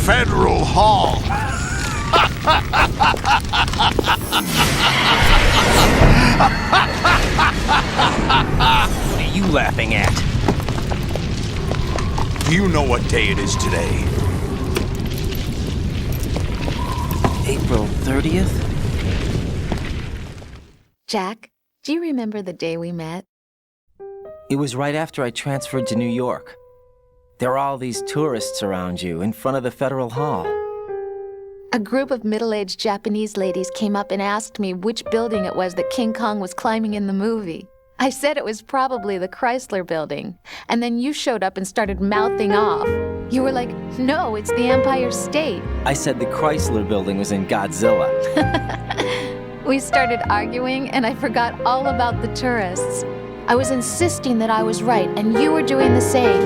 Federal Hall. What are you laughing at? Do you know what day it is today? April 30th? Jack, do you remember the day we met? It was right after I transferred to New York. There are all these tourists around you in front of the Federal Hall. A group of middle-aged Japanese ladies came up and asked me which building it was that King Kong was climbing in the movie. I said it was probably the Chrysler Building, and then you showed up and started mouthing off. You were like, no, it's the Empire State. I said the Chrysler Building was in Godzilla. We started arguing, and I forgot all about the tourists. I was insisting that I was right, and you were doing the same.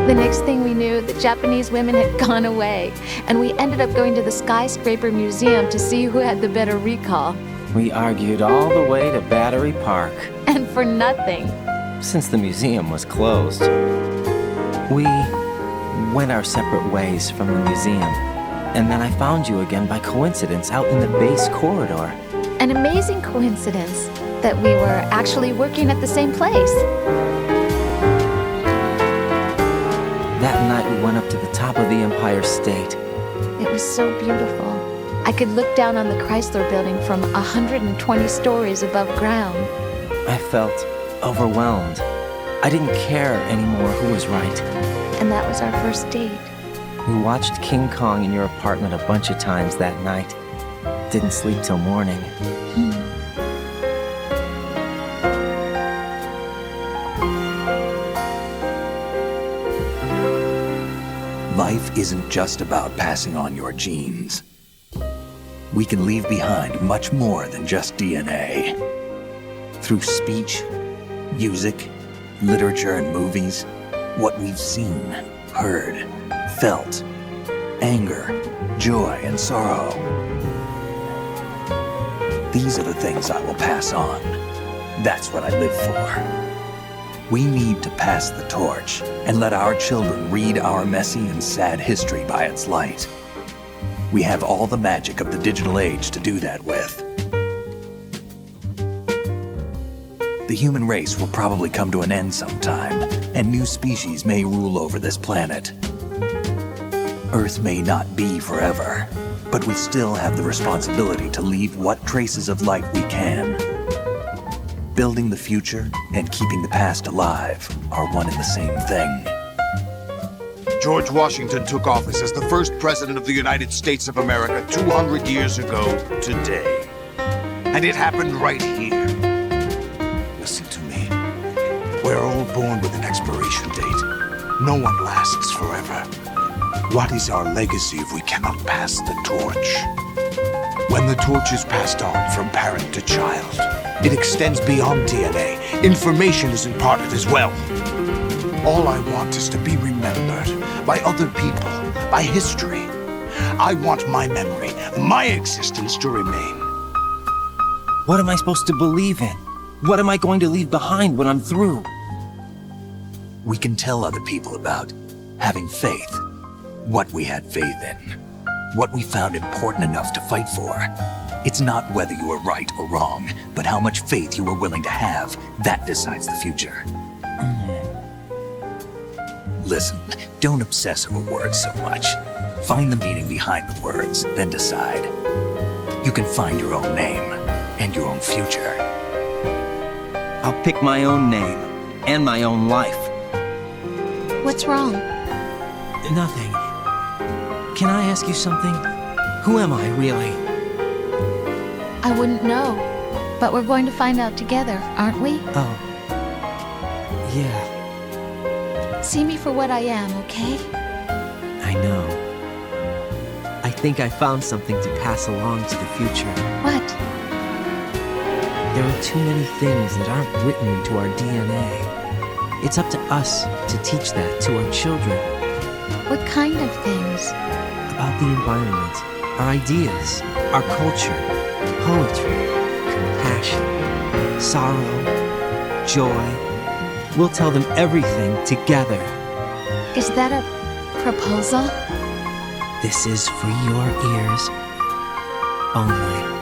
The next thing we knew, the Japanese women had gone away, and we ended up going to the Skyscraper Museum to see who had the better recall. We argued all the way to Battery Park. And for nothing. Since the museum was closed. We went our separate ways from the museum. And then I found you again by coincidence out in the base corridor. An amazing coincidence that we were actually working at the same place. That night we went up to the top of the Empire State. It was so beautiful. I could look down on the Chrysler Building from 120 stories above ground. I felt overwhelmed. I didn't care anymore who was right. And that was our first date. We watched King Kong in your apartment a bunch of times that night. Didn't sleep till morning. Life isn't just about passing on your genes. We can leave behind much more than just DNA. Through speech, music, literature, and movies, what we've seen, heard, felt, anger, joy, and sorrow. These are the things I will pass on. That's what I live for. We need to pass the torch and let our children read our messy and sad history by its light. We have all the magic of the digital age to do that with. The human race will probably come to an end sometime, and new species may rule over this planet. Earth may not be forever, but we still have the responsibility to leave what traces of life we can. Building the future and keeping the past alive are one and the same thing. George Washington took office as the first president of the United States of America 200 years ago today. And it happened right here. Listen to me. We're all born with an expiration date. No one lasts forever. What is our legacy if we cannot pass the torch? When the torch is passed on from parent to child, it extends beyond DNA. Information is imparted as well. All I want is to be remembered by other people, by history. I want my memory, my existence to remain. What am I supposed to believe in? What am I going to leave behind when I'm through? We can tell other people about having faith, what we had faith in, what we found important enough to fight for. It's not whether you were right or wrong, but how much faith you were willing to have. That decides the future. Listen, don't obsess over words so much. Find the meaning behind the words, then decide. You can find your own name and your own future. I'll pick my own name and my own life. What's wrong? Nothing. Can I ask you something? Who am I, really? I wouldn't know. But we're going to find out together, aren't we? Oh. Yeah, See me for what I am, okay? I know. I think I found something to pass along to the future. What? There are too many things that aren't written into our DNA. It's up to us to teach that to our children. What kind of things? About the environment, our ideas, our culture, poetry, compassion, sorrow, joy. We'll tell them everything together. Is that a proposal? This is for your ears only.